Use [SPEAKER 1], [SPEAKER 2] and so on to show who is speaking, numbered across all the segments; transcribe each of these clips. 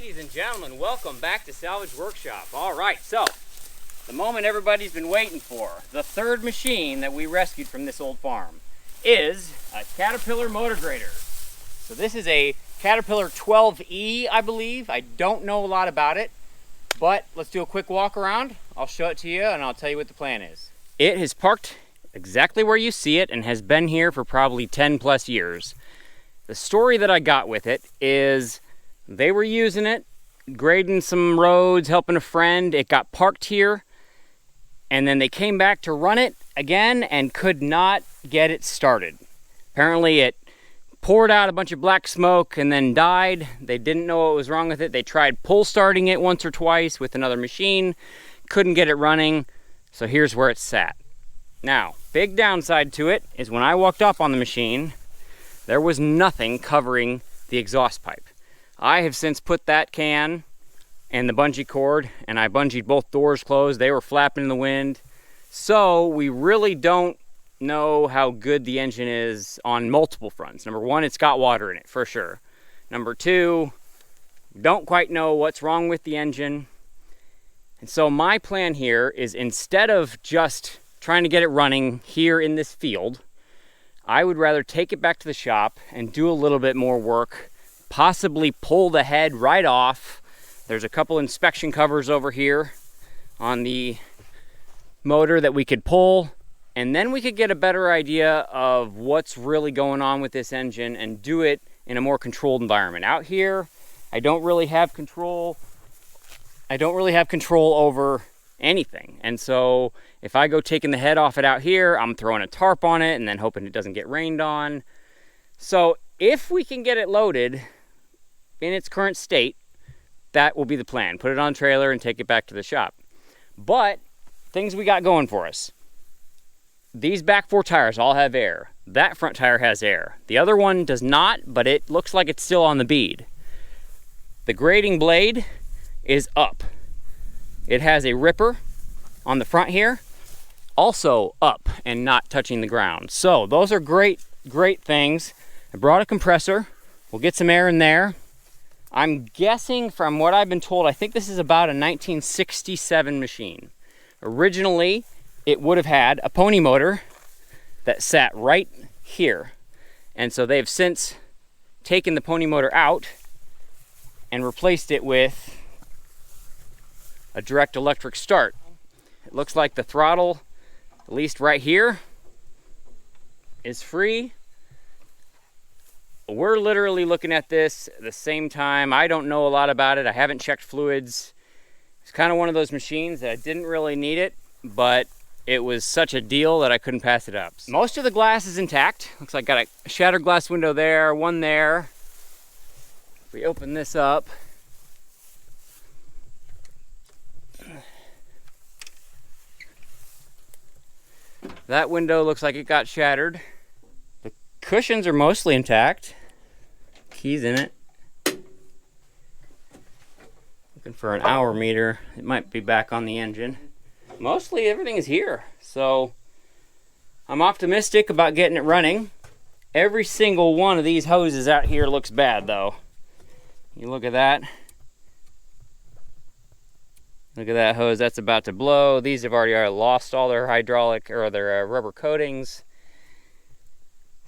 [SPEAKER 1] Ladies and gentlemen, welcome back to Salvage Workshop. All right, so the moment everybody's been waiting for, the third machine that we rescued from this old farm, is a Caterpillar motor grader. So this is a Caterpillar 12E, I believe. I don't know a lot about it, but let's do a quick walk around. I'll show it to you and I'll tell you what the plan is. It is parked exactly where you see it and has been here for probably 10 plus years. The story that I got with it is they were using it, grading some roads, helping a friend. It got parked here, and then they came back to run it again and could not get it started. Apparently it poured out a bunch of black smoke and then died. They didn't know what was wrong with it. They tried pull starting it once or twice with another machine, couldn't get it running, so here's where it's sat. Now, big downside to it is when I walked up on the machine, there was nothing covering the exhaust pipe. I have since put that can and the bungee cord, and I bungeed both doors closed. They were flapping in the wind. So we really don't know how good the engine is on multiple fronts. Number one, it's got water in it for sure. Number two, don't quite know what's wrong with the engine. And so my plan here is, instead of just trying to get it running here in this field, I would rather take it back to the shop and do a little bit more work, possibly pull the head right off. There's a couple inspection covers over here on the motor that we could pull, and then we could get a better idea of what's really going on with this engine and do it in a more controlled environment. Out here, I don't really have control over anything. And so if I go taking the head off it out here, I'm throwing a tarp on it and then hoping it doesn't get rained on. So if we can get it loaded in its current state, that will be the plan. Put it on a trailer and take it back to the shop. But things we got going for us. These back four tires all have air. That front tire has air. The other one does not, but it looks like it's still on the bead. The grading blade is up. It has a ripper on the front here, also up and not touching the ground. So those are great things. I brought a compressor. We'll get some air in there. I'm guessing, from what I've been told, I think this is about a 1967 machine. Originally, it would have had a pony motor that sat right here. And so they've since taken the pony motor out and replaced it with a direct electric start. It looks like the throttle, at least right here, is free. We're literally looking at this at the same time. I don't know a lot about it. I haven't checked fluids. It's kind of one of those machines that I didn't really need it, but it was such a deal that I couldn't pass it up. Most of the glass is intact. Looks like got a shattered glass window there, one there. If we open this up, that window looks like it got shattered. The cushions are mostly intact. Keys in it. Looking for an hour meter. It might be back on the engine. Mostly everything is here. So I'm optimistic about getting it running. Every single one of these hoses out here looks bad though. You look at that. Look at that hose, that's about to blow. These have already lost all their hydraulic or their rubber coatings.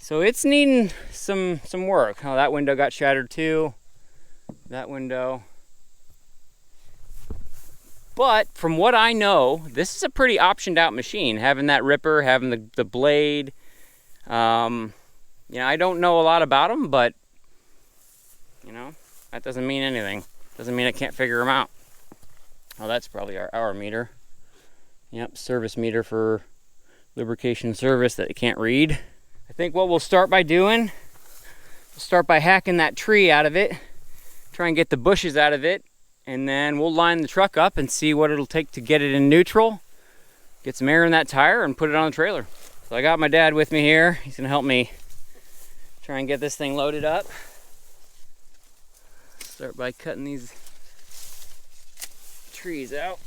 [SPEAKER 1] So it's needing some work. Oh, that window got shattered too. That window. But from what I know, this is a pretty optioned out machine. Having that ripper, having the blade. I don't know a lot about them, but that doesn't mean anything. Doesn't mean I can't figure them out. Oh, that's probably our hour meter. Yep, service meter for lubrication service that it can't read. I think what we'll start by doing, we'll start by hacking that tree out of it, try and get the bushes out of it, and then we'll line the truck up and see what it'll take to get it in neutral, get some air in that tire, and put it on the trailer. So I got my dad with me here. He's gonna help me try and get this thing loaded up. Start by cutting these trees out.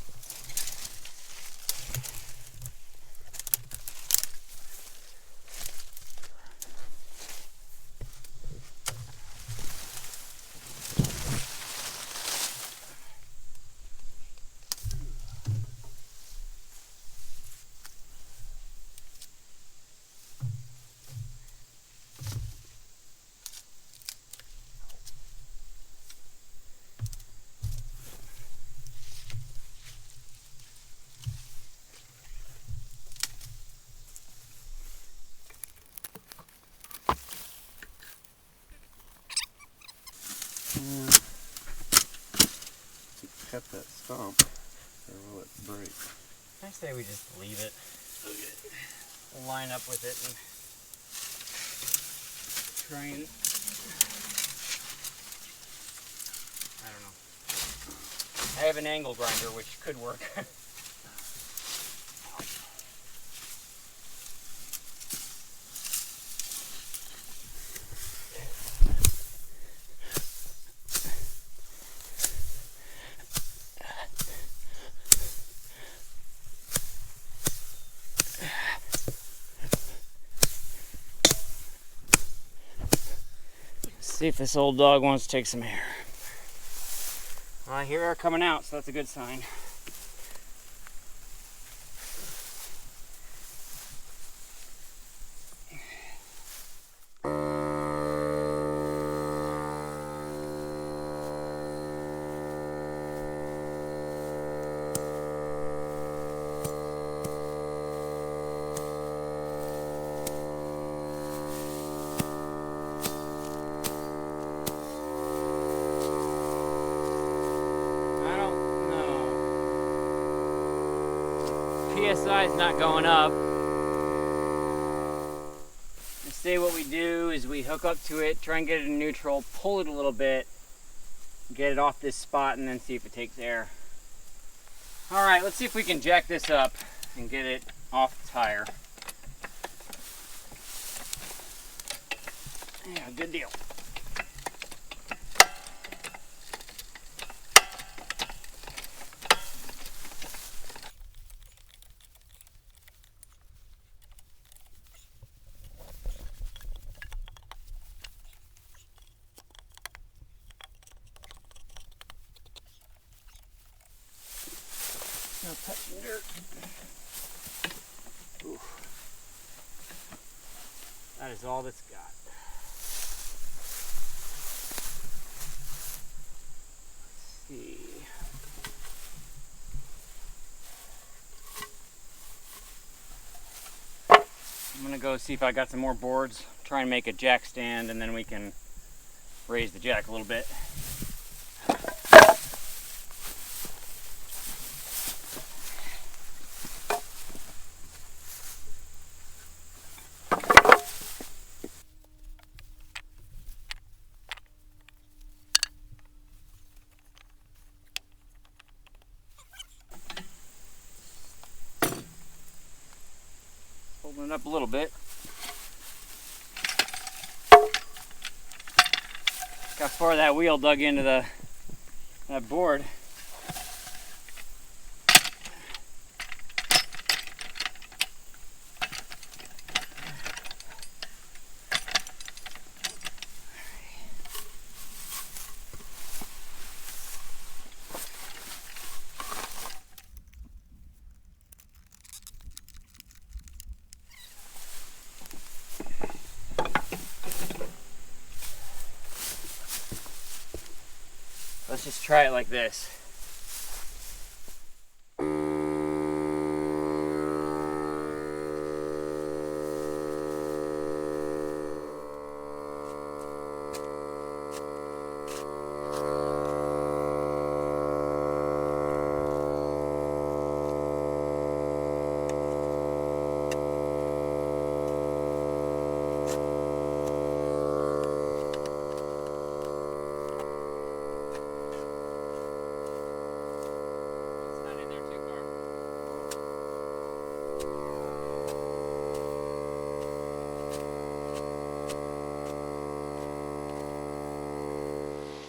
[SPEAKER 2] cut that stump, or will it break?
[SPEAKER 1] I say we just leave it. Okay. We'll line up with it and try and, I don't know. I have an angle grinder which could work. See if this old dog wants to take some air. Well, I hear air coming out, so that's a good sign. PSI is not going up. And say what we do is we hook up to it, try and get it in neutral, pull it a little bit, get it off this spot, and then see if it takes air. All right, let's see if we can jack this up and get it off the tire. Yeah, good deal. No touching dirt. Ooh. That is all that's got. Let's see. I'm gonna go see if I got some more boards, try and make a jack stand, and then we can raise the jack a little bit. Holding it up a little bit. Look how far that wheel dug into that board. Let's just try it like this.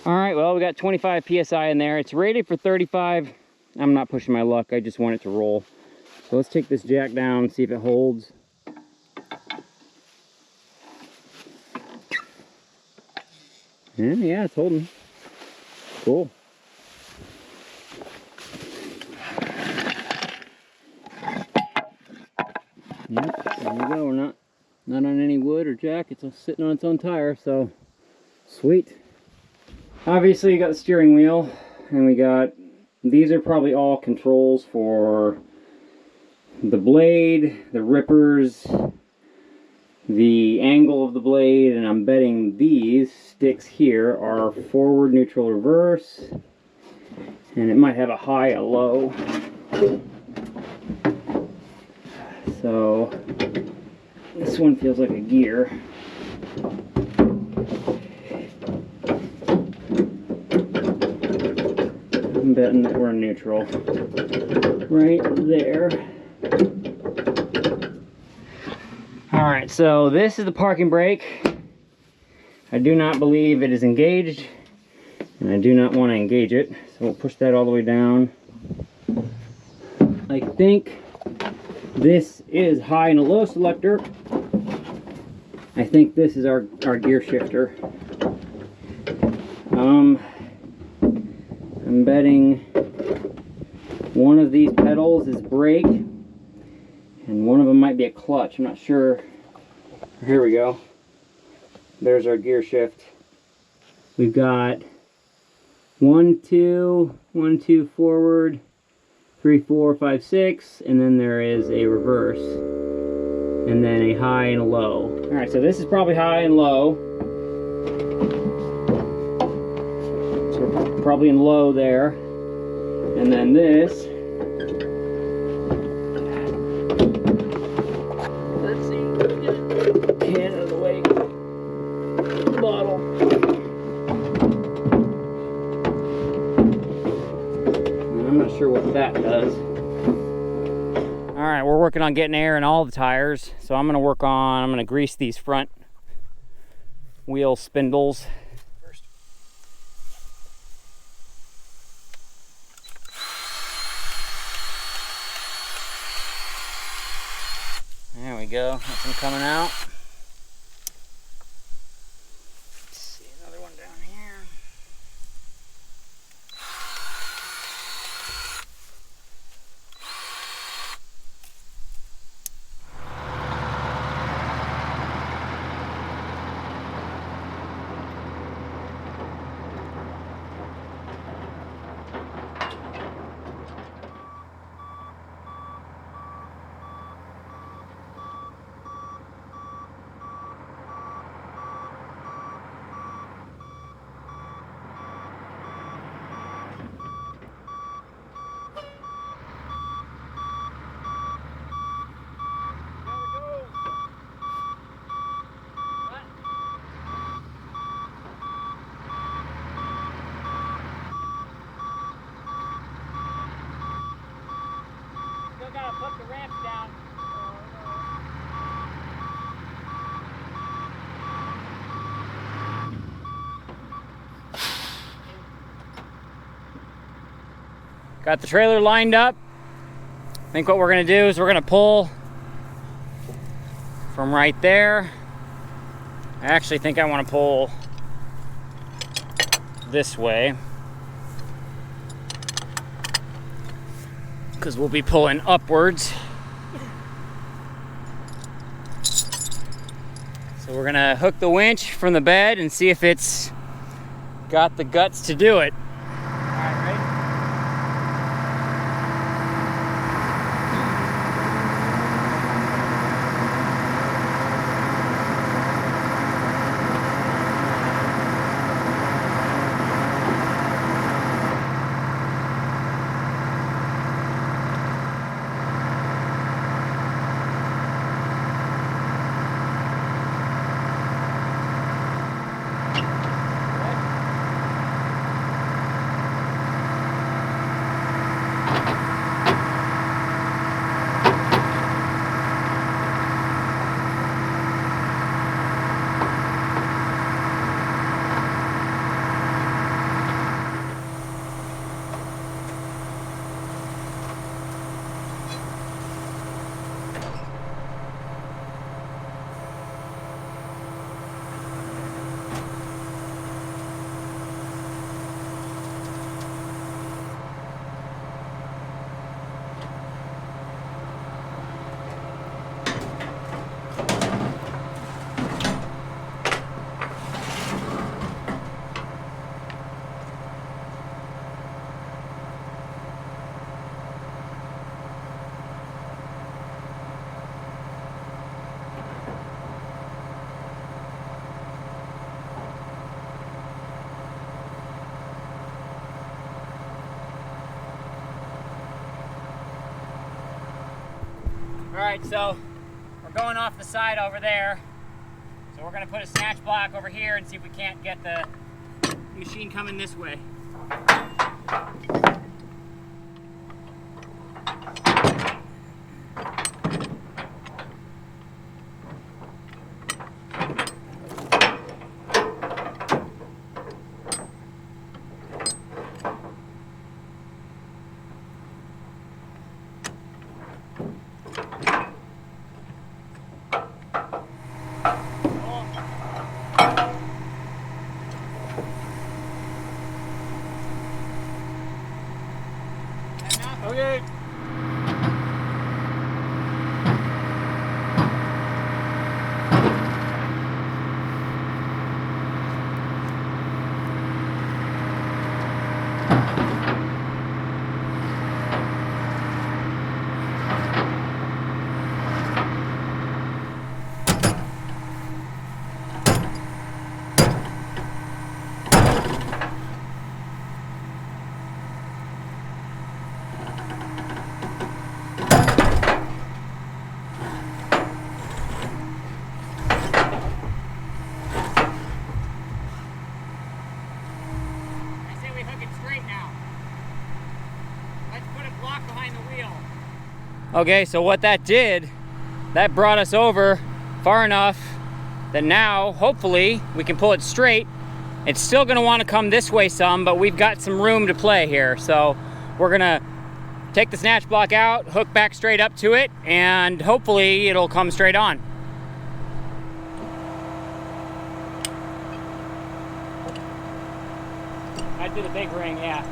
[SPEAKER 1] All right, well, we got 25 PSI in there. It's rated for 35. I'm not pushing my luck. I just want it to roll. So let's take this jack down, see if it holds. Yeah, it's holding. Cool. Yep, there we go. We're not on any wood or jack. It's sitting on its own tire, so sweet. Obviously, you got the steering wheel, and we got, these are probably all controls for the blade, the rippers, the angle of the blade, and I'm betting these sticks here are forward, neutral, reverse, and it might have a high, a low. So this one feels like a gear. I'm betting that we're neutral. Right there. Alright, so this is the parking brake. I do not believe it is engaged, and I do not want to engage it. So we'll push that all the way down. I think this is high and a low selector. I think this is our gear shifter. I'm betting one of these pedals is brake and one of them might be a clutch. I'm not sure. Here we go. There's our gear shift. We've got 1, 2, 1, 2 forward, 3, 4, 5, 6, and then there is a reverse, and then a high and a low. All right, so this is probably high and low. So we're probably in low there, and then this. Let's see, get a can out of the way. Bottle. I'm not sure what that does. All right, we're working on getting air in all the tires. So I'm gonna grease these front wheel spindles first. There we go, that's some coming out. Let's see, another one down here. Gotta put the ramps down. Got the trailer lined up. I think what we're gonna do is we're gonna pull from right there. I actually think I want to pull this way, because we'll be pulling upwards. So we're gonna hook the winch from the bed and see if it's got the guts to do it. All right, ready? Alright, so we're going off the side over there. So we're going to put a snatch block over here and see if we can't get the machine coming this way.
[SPEAKER 2] Okay.
[SPEAKER 1] Okay, so what that did, that brought us over far enough that now, hopefully, we can pull it straight. It's still gonna wanna come this way some, but we've got some room to play here. So we're gonna take the snatch block out, hook back straight up to it, and hopefully it'll come straight on. I'd do the big ring, yeah.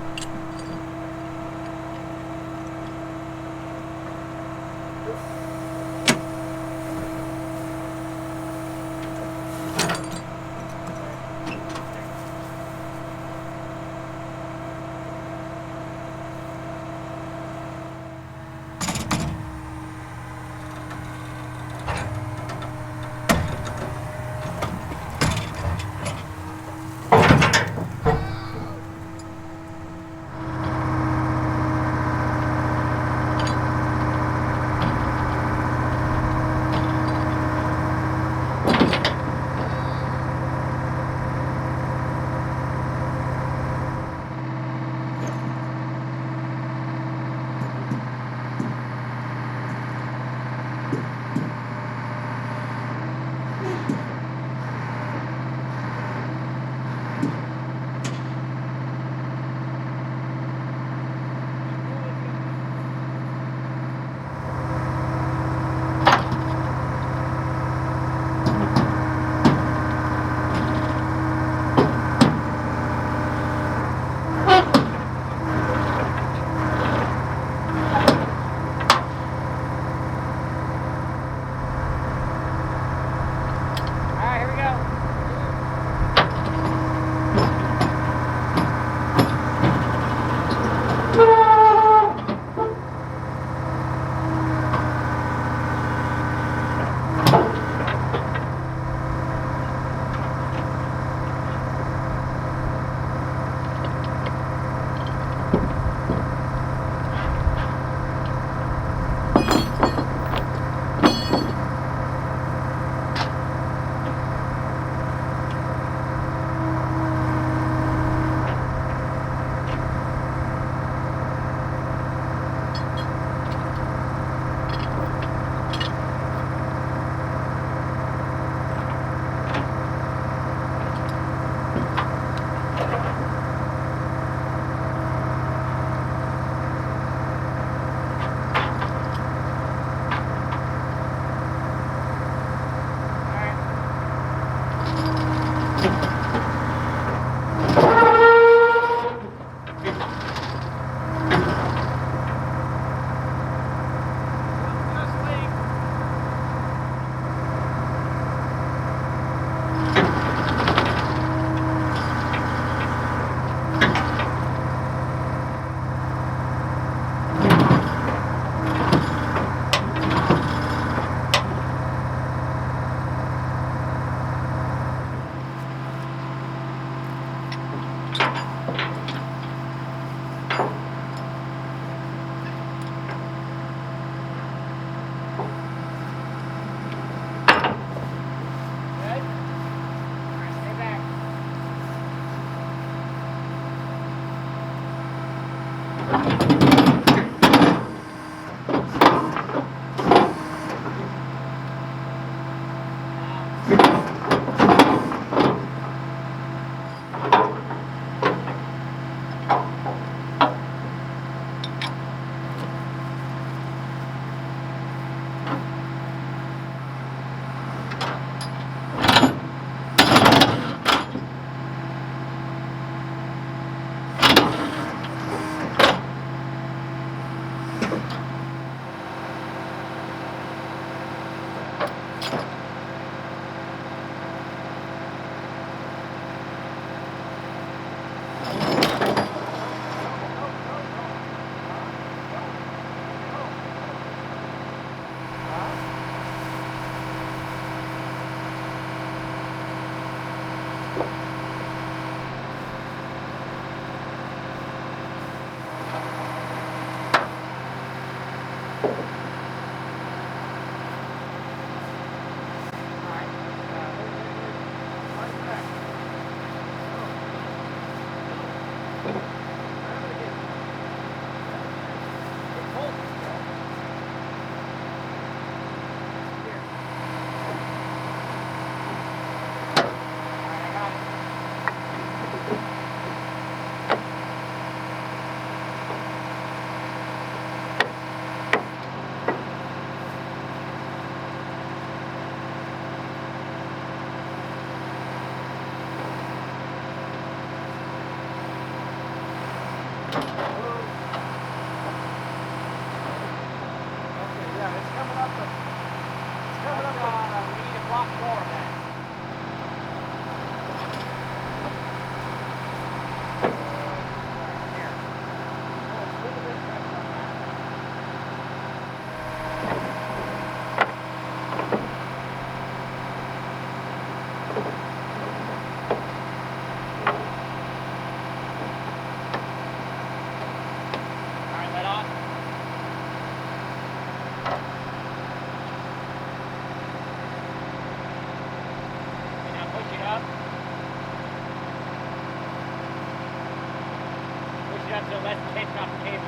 [SPEAKER 1] So let's take off the cable.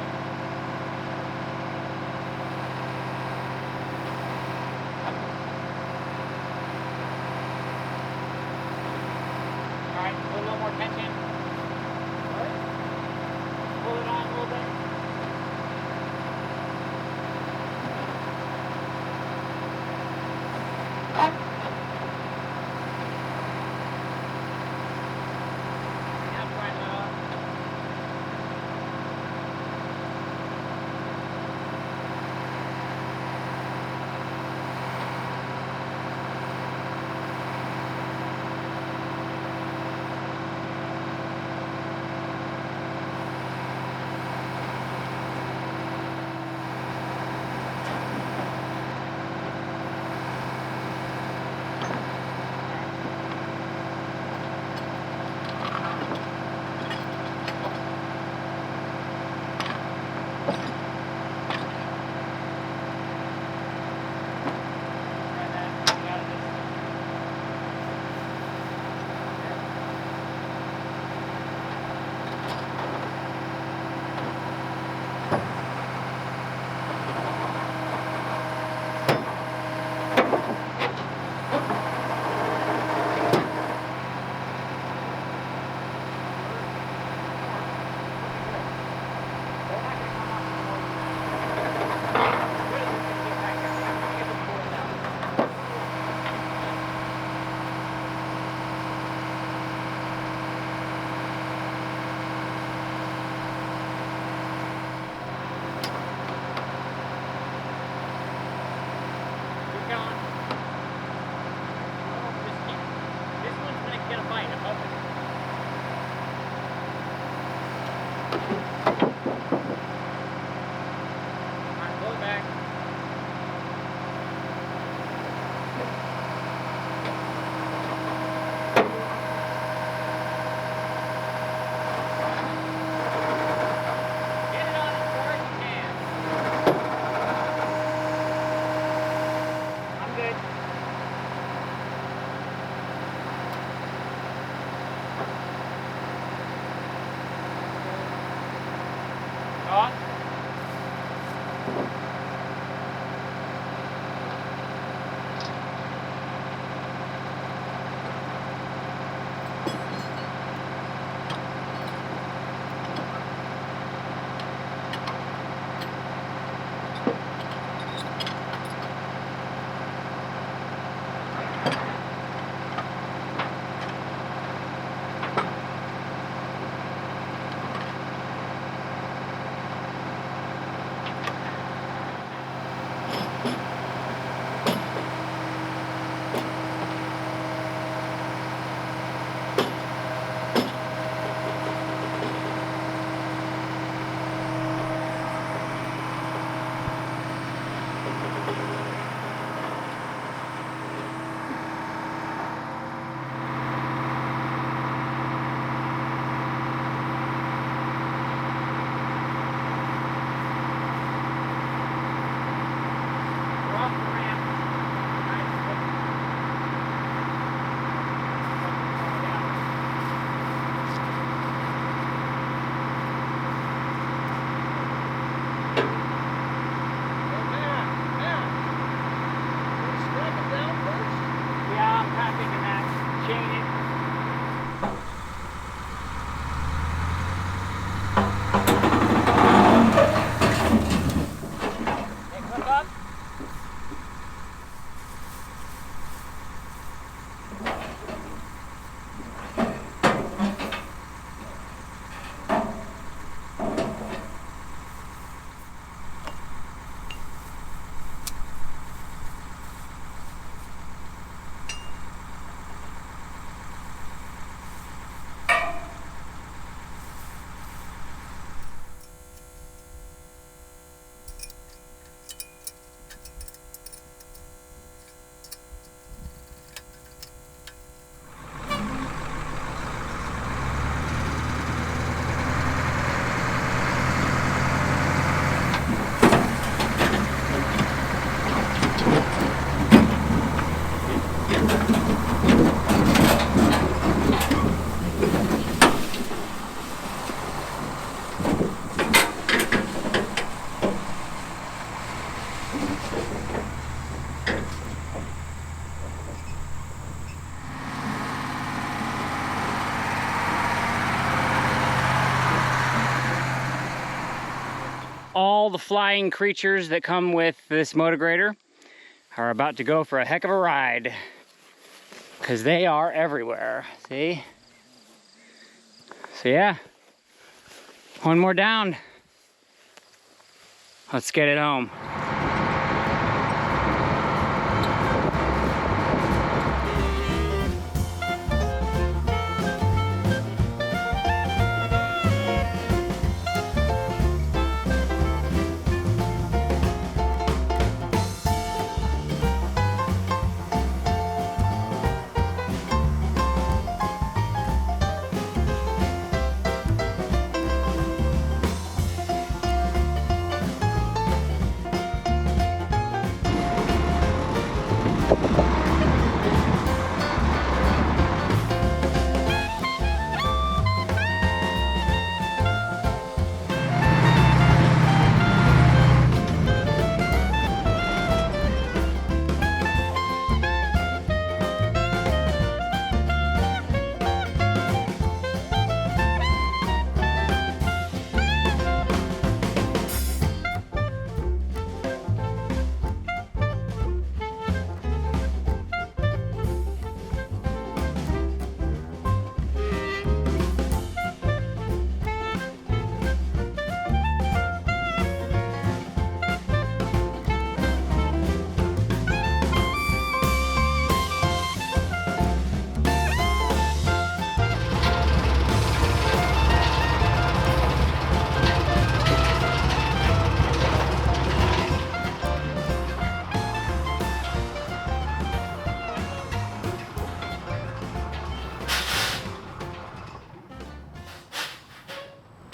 [SPEAKER 1] Alright, put a little more tension. Pull it on a little bit. taut. All the flying creatures that come with this motor grader are about to go for a heck of a ride, because they are everywhere. See? So yeah, one more down. Let's get it home.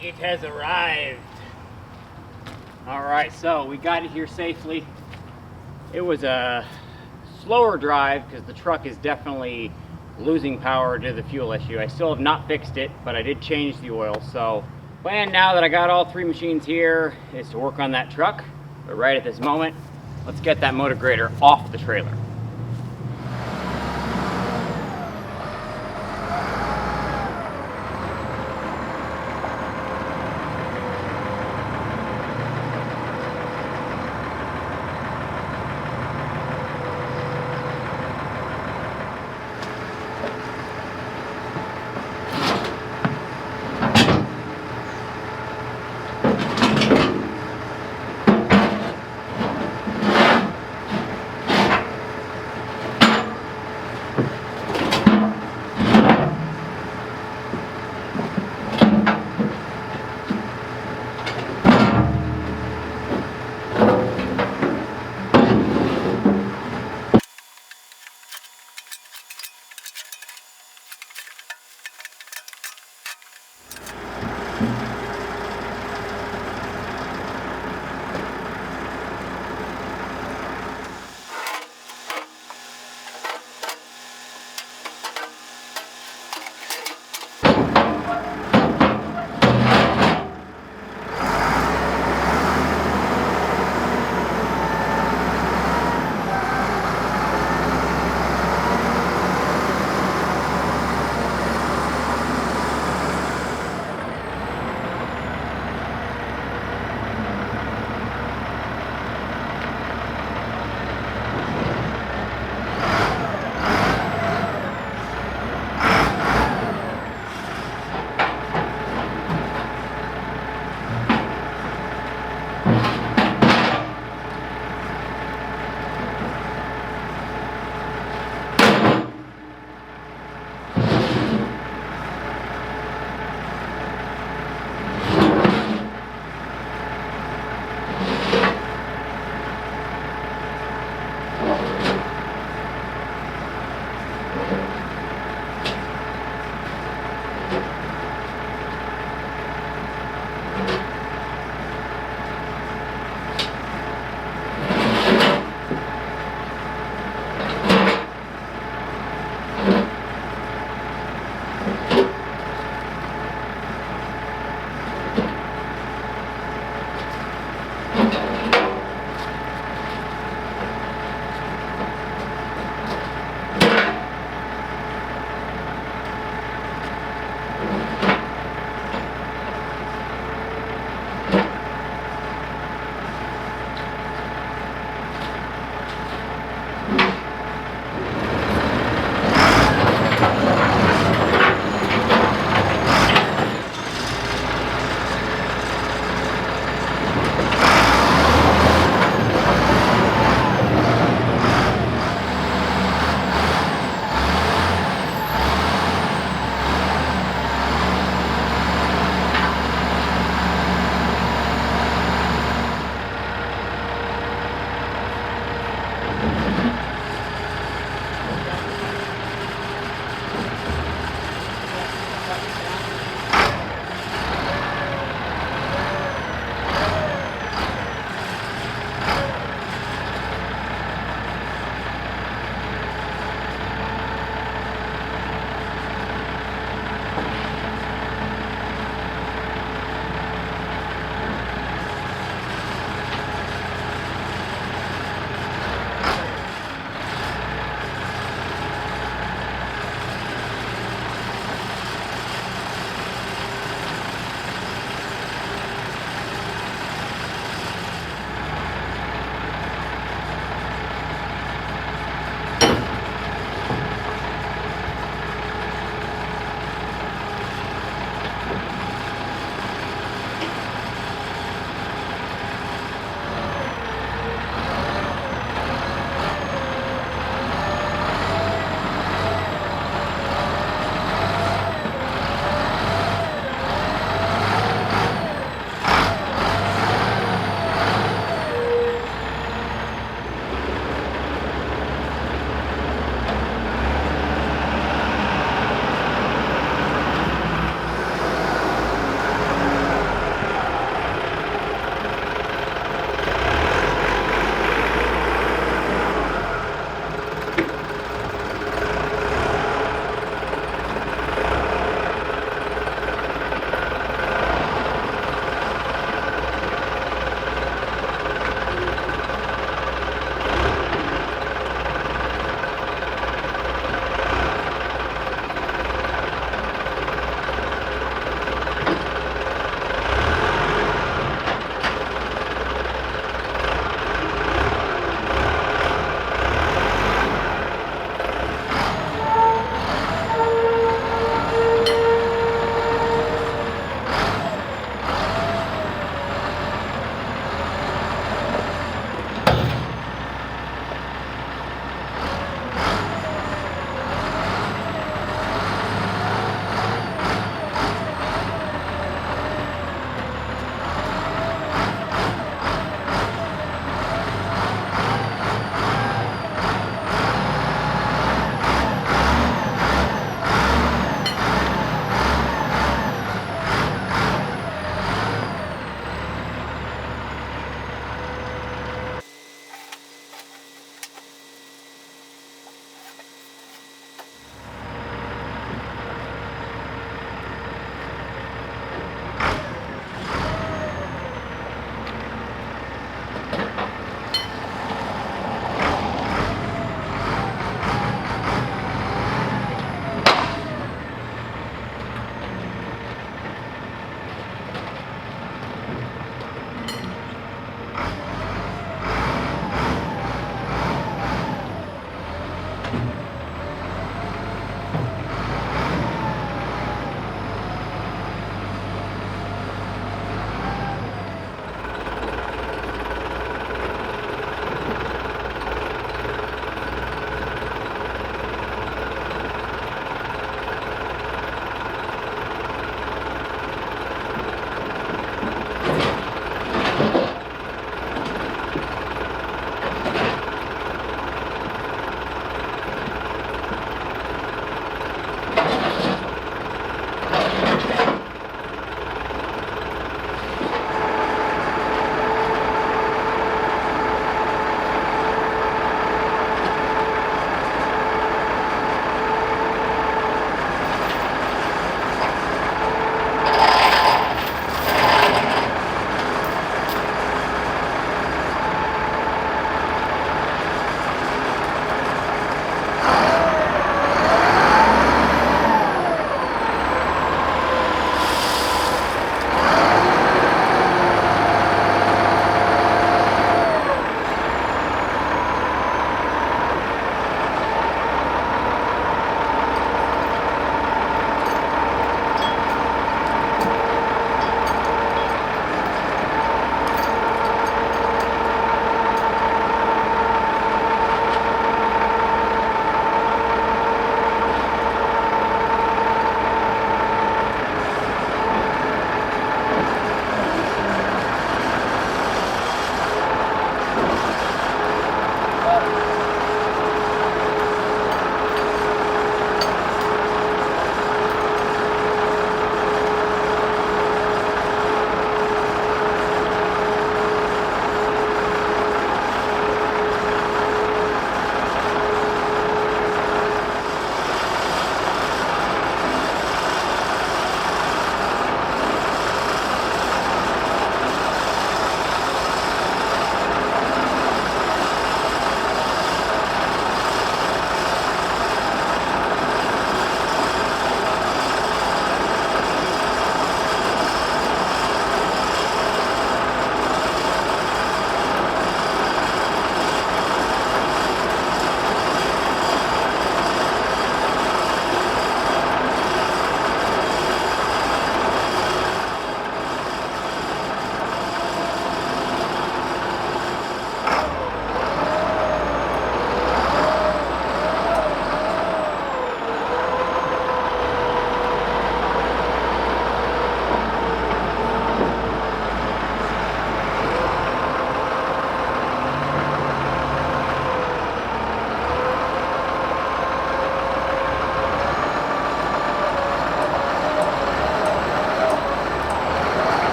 [SPEAKER 1] It has arrived. All right, so we got it here safely. It was a slower drive because the truck is definitely losing power to the fuel issue. I still have not fixed it, but I did change the oil, so Plan now that I got all 3 machines here is to work on that truck, but right at this moment, let's get that motor grader off the trailer.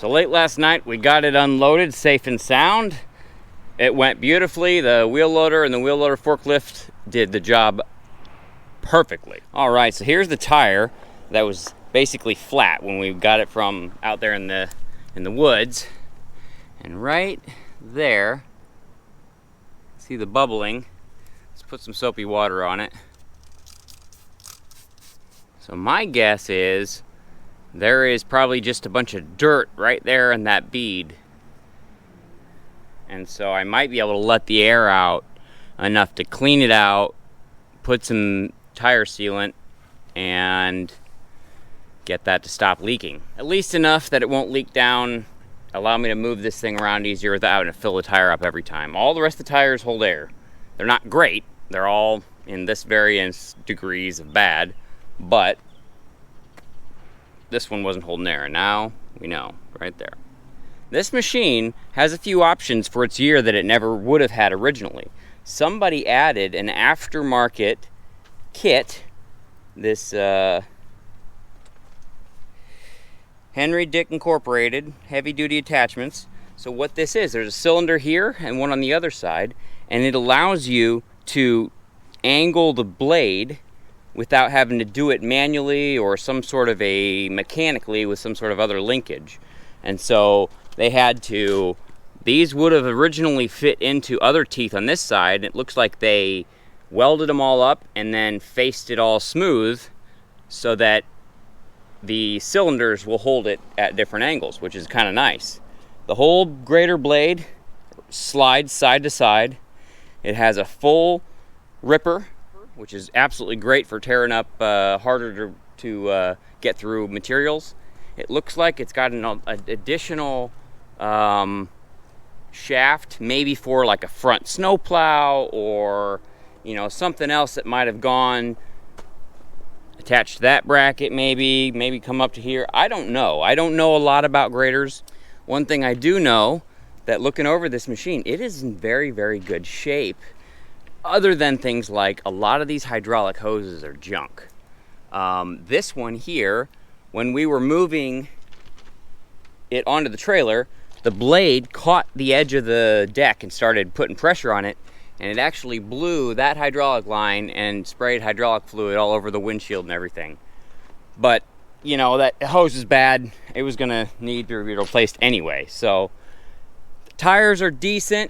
[SPEAKER 1] So late last night we got it unloaded safe and sound. It went beautifully. The wheel loader and the wheel loader forklift did the job perfectly. All right, so here's the tire that was basically flat when we got it from out there in the woods. And right there, see the bubbling. Let's put some soapy water on it. So my guess is there is probably just a bunch of dirt right there in that bead. And so I might be able to let the air out enough to clean it out, put some tire sealant, and get that to stop leaking. At least enough that it won't leak down, allow me to move this thing around easier without having to fill the tire up every time. All the rest of the tires hold air. They're not great. They're all in this variance degrees of bad, but this one wasn't holding air, and now we know right there. This machine has a few options for its year that it never would have had originally. Somebody added an aftermarket kit, this Henry Dick Incorporated heavy duty attachments. So what this is, there's a cylinder here and one on the other side, and it allows you to angle the blade without having to do it manually or some sort of a mechanically with some sort of other linkage. And so they had to, these would have originally fit into other teeth on this side. It looks like they welded them all up and then faced it all smooth so that the cylinders will hold it at different angles, which is kind of nice. The whole grater blade slides side to side. It has a full ripper, which is absolutely great for tearing up harder to get through materials. It looks like it's got an additional shaft, maybe for like a front snowplow or something else that might have gone attached to that bracket, maybe come up to here. I don't know. I don't know a lot about graders. One thing I do know, that looking over this machine, it is in very, very good shape, other than things like a lot of these hydraulic hoses are junk. This one here, when we were moving it onto the trailer, the blade caught the edge of the deck and started putting pressure on it, and it actually blew that hydraulic line and sprayed hydraulic fluid all over the windshield and everything. But that hose is bad. It was gonna need to be replaced anyway. So the tires are decent.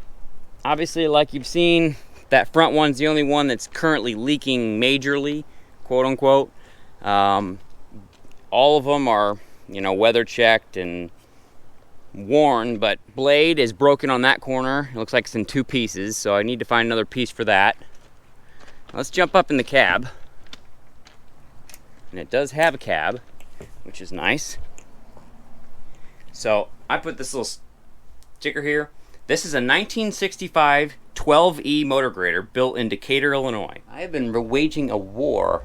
[SPEAKER 1] Obviously, like you've seen, that front one's the only one that's currently leaking majorly, quote unquote. All of them are, weather checked and worn, but blade is broken on that corner. It looks like it's in two pieces, so I need to find another piece for that. Let's jump up in the cab. And it does have a cab, which is nice. So I put this little sticker here. This is a 1965 12E motor grader built in Decatur, Illinois. I have been waging a war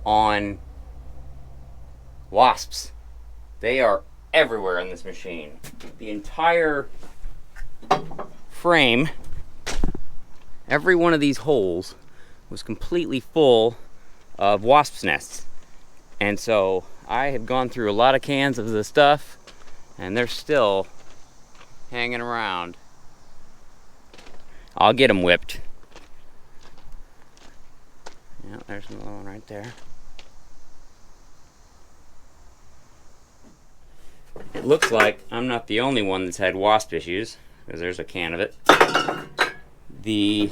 [SPEAKER 1] on wasps. They are everywhere in this machine. The entire frame, every one of these holes was completely full of wasps' nests. And so I have gone through a lot of cans of the stuff, and they're still hanging around. I'll get them whipped. Yeah, there's another one right there. It looks like I'm not the only one that's had wasp issues, because there's a can of it. The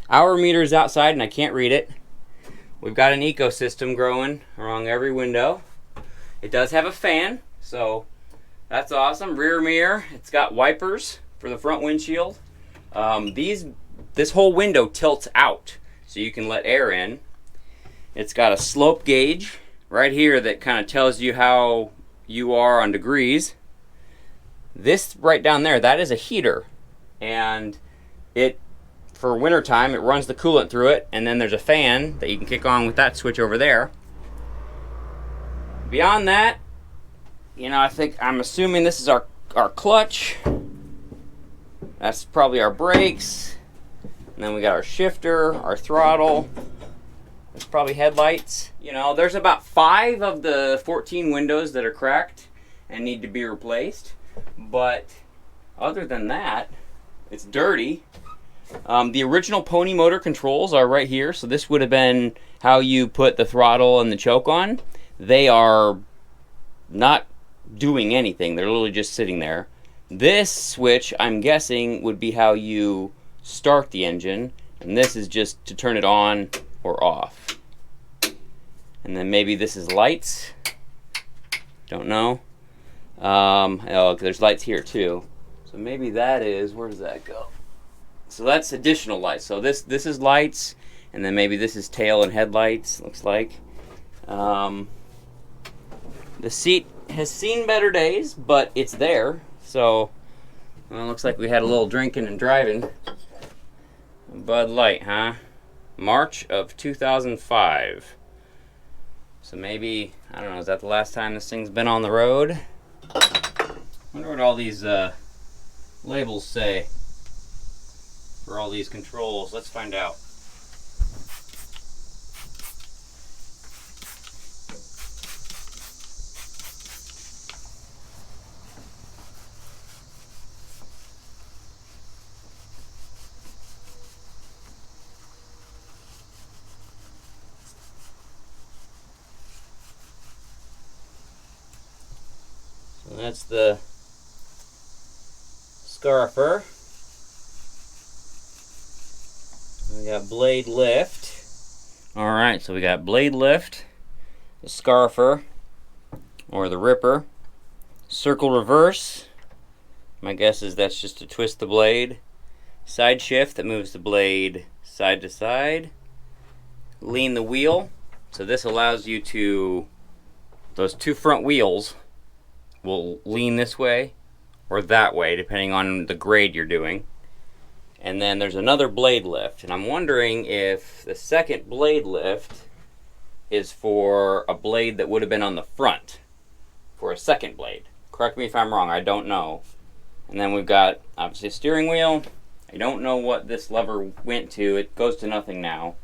[SPEAKER 1] hour meter is outside and I can't read it. We've got an ecosystem growing around every window. It does have a fan, so that's awesome. Rear mirror, it's got wipers for the front windshield. This whole window tilts out so you can let air in. It's got a slope gauge right here that kind of tells you how you are on degrees. This right down there, that is a heater, and it, for winter time, it runs the coolant through it, and then there's a fan that you can kick on with that switch over there. Beyond that, I'm assuming this is our clutch. That's probably our brakes. And then we got our shifter, our throttle. There's probably headlights. There's about 5 of the 14 windows that are cracked. and need to be replaced. But other than that, it's dirty. The original pony motor controls are right here, so this would have been how you put the throttle and the choke on. They are not doing anything. They're literally just sitting there. This switch, I'm guessing, would be how you start the engine, and this is just to turn it on or off. And then maybe this is lights. Don't know. Oh, there's lights here too. So maybe that is, where does that go? So that's additional lights. So this is lights, and then maybe this is tail and headlights, looks like. The seat has seen better days, but it's there. So, well, it looks like we had a little drinking and driving. Bud Light, huh? March of 2005. So maybe, I don't know, is that the last time this thing's been on the road? I wonder what all these labels say for all these controls. Let's find out. So that's the scarifer. We got blade lift. Alright, so we got blade lift, the scarifer, or the ripper, circle reverse. My guess is that's just to twist the blade. Side shift that moves the blade side to side. Lean the wheel. So this allows you to, those two front wheels will lean this way or that way depending on the grade you're doing. And then there's another blade lift, and I'm wondering if the second blade lift is for a blade that would have been on the front for a second blade. Correct me if I'm wrong, I don't know. And then we've got obviously a steering wheel. I don't know what this lever went to. It goes to nothing now.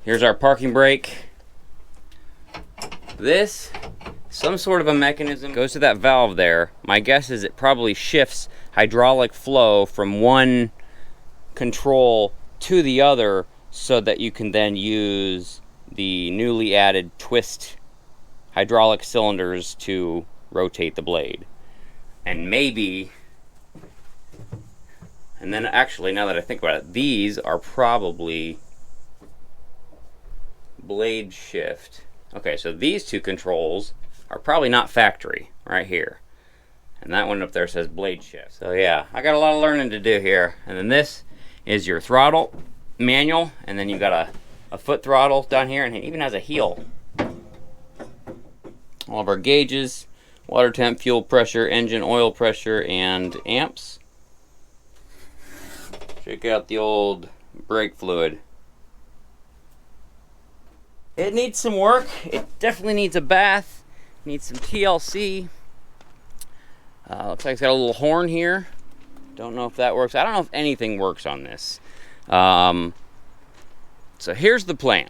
[SPEAKER 1] Here's our parking brake. This, some sort of a mechanism, goes to that valve there. My guess is it probably shifts hydraulic flow from one control to the other so that you can then use the newly added twist hydraulic cylinders to rotate the blade. And maybe, and then actually now that I think about it, these are probably blade shift. Okay, so these two controls are probably not factory right here. And that one up there says blade shift. So yeah, I got a lot of learning to do here. And then this is your throttle manual, and then you've got a foot throttle down here, and it even has a heel. All of our gauges, water temp, fuel pressure, engine oil pressure, and amps. Check out the old brake fluid. It needs some work. It definitely needs a bath. Needs some TLC. Looks like it's got a little horn here. Don't know if that works. I don't know if anything works on this. So here's the plan.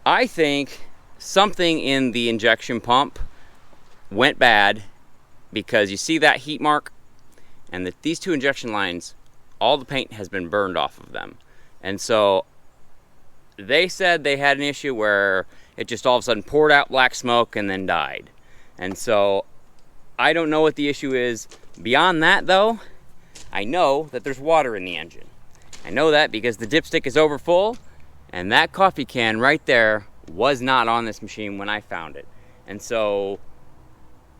[SPEAKER 1] I think something in the injection pump went bad because you see that heat mark, and these two injection lines, all the paint has been burned off of them. And so they said they had an issue where it just all of a sudden poured out black smoke and then died. And so I don't know what the issue is. Beyond that though, I know that there's water in the engine. I know that because the dipstick is over full, and that coffee can right there was not on this machine when I found it. And so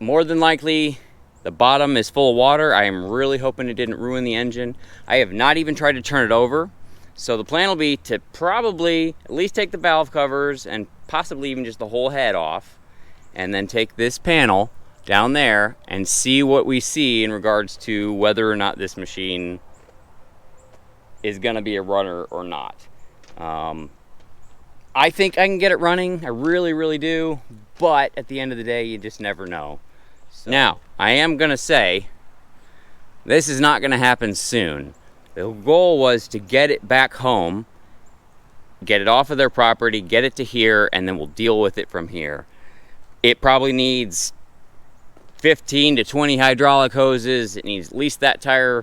[SPEAKER 1] more than likely the bottom is full of water. I am really hoping it didn't ruin the engine. I have not even tried to turn it over. So the plan will be to probably at least take the valve covers and possibly even just the whole head off, and then take this panel down there and see what we see in regards to whether or not this machine is gonna be a runner or not. I think I can get it running, I really, really do, but at the end of the day, you just never know. So. Now, I am gonna say, this is not gonna happen soon. The goal was to get it back home, get it off of their property, get it to here, and then we'll deal with it from here. It probably needs 15 to 20 hydraulic hoses. It needs at least that tire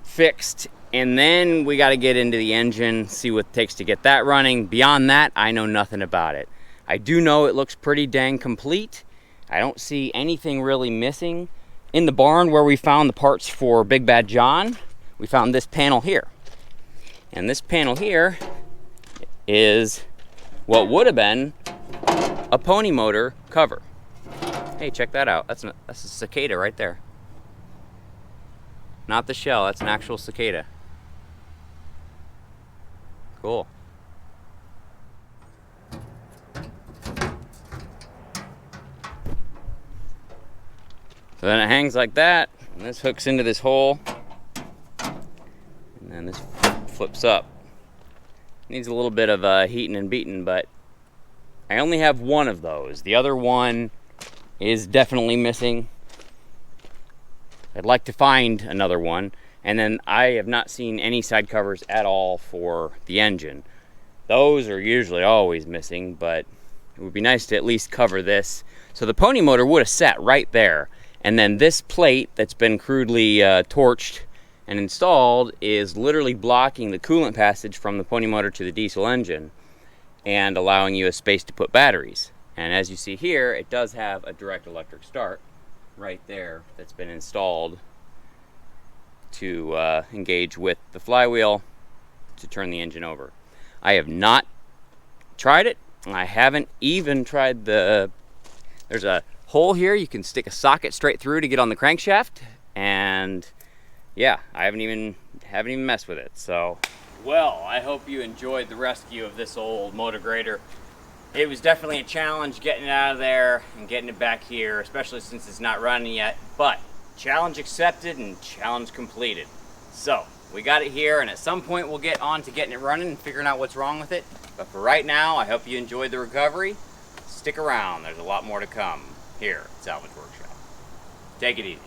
[SPEAKER 1] fixed, and then we got to get into the engine, see what it takes to get that running. Beyond that, I know nothing about it. I do know it looks pretty dang complete. I don't see anything really missing. In the barn where we found the parts for Big Bad John, we found this panel here. And this panel here is what would have been a pony motor cover. Hey, check that out. That's a cicada right there. Not the shell, that's an actual cicada. Cool. So then it hangs like that, and this hooks into this hole, and then this flips up. Needs a little bit of heating and beating, but I only have one of those. The other one is definitely missing. I'd like to find another one. And then I have not seen any side covers at all for the engine. Those are usually always missing, but it would be nice to at least cover this. So the pony motor would have sat right there. And then this plate that's been crudely torched and installed is literally blocking the coolant passage from the pony motor to the diesel engine and allowing you a space to put batteries. And as you see here, it does have a direct electric start right there that's been installed to engage with the flywheel to turn the engine over. I have not tried it. I haven't even tried there's a hole here you can stick a socket straight through to get on the crankshaft, and yeah, I haven't even messed with it. So, well, I hope you enjoyed the rescue of this old motor grader. It was definitely a challenge getting it out of there and getting it back here, especially since it's not running yet, but challenge accepted and challenge completed. So, we got it here, and at some point we'll get on to getting it running and figuring out what's wrong with it. But for right now, I hope you enjoyed the recovery. Stick around, there's a lot more to come here at Salvage Workshop. Take it easy.